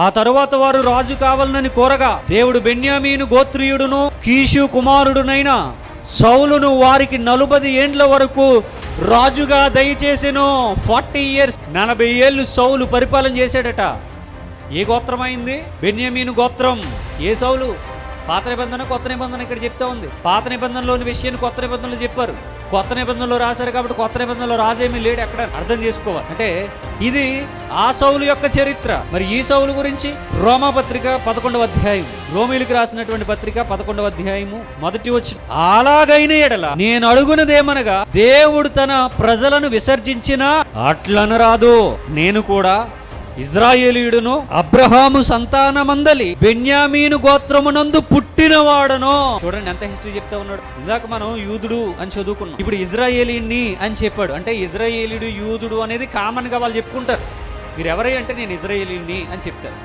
ఆ తరువాత వారు రాజు కావాలని కోరగా దేవుడు బెన్యామీను గోత్రీయుడును కీషు కుమారుడునైన సౌలును వారికి 40 ఏండ్ల వరకు రాజుగా దయచేసెను. 40 years, 40 ఏళ్ళు సౌలు పరిపాలన చేశాడట. ఏ గోత్రమైంది? బెన్యామీను గోత్రం. ఏ సౌలు? పాత నిబంధన కొత్త నిబంధన ఇక్కడ చెప్తా ఉంది. పాత నిబంధనలోని విషయాన్ని కొత్త నిబంధనలు చెప్పారు, కొత్త నిబంధనలో రాశారు. కాబట్టి కొత్త నిబంధనలో రాజేమీ లేడు ఎక్కడ అర్థం చేసుకోవాలి. అంటే ఇది ఆ సౌలు యొక్క చరిత్ర. మరి ఈ సౌలు గురించి రోమాపత్రిక 11వ అధ్యాయం, రోమీలకు రాసినటువంటి పత్రిక 11వ అధ్యాయము మొదటి వచనం, అలాగైన ఎడల నేను అడుగునదేమనగా దేవుడు తన ప్రజలను విసర్జించినా అట్లనరాదు, నేను కూడా ఇజ్రాయేలీయుడును అబ్రహాము సంతానమందలి బెన్యామీను గోత్రమునందు పుట్టినవాడను. చూడండి ఎంత హిస్టరీ చెప్తా ఉన్నాడు. ఇందాక మనం యూదుడు అని చదువుకున్నాం, ఇప్పుడు ఇజ్రాయేలీని అని చెప్పాడు. అంటే ఇజ్రాయేలీయుడు యూదుడు అనేది కామన్ గా వాళ్ళు చెప్పుకుంటారు. మీరు ఎవరై అంటే నేను ఇజ్రాయేలీని అని చెప్తారు.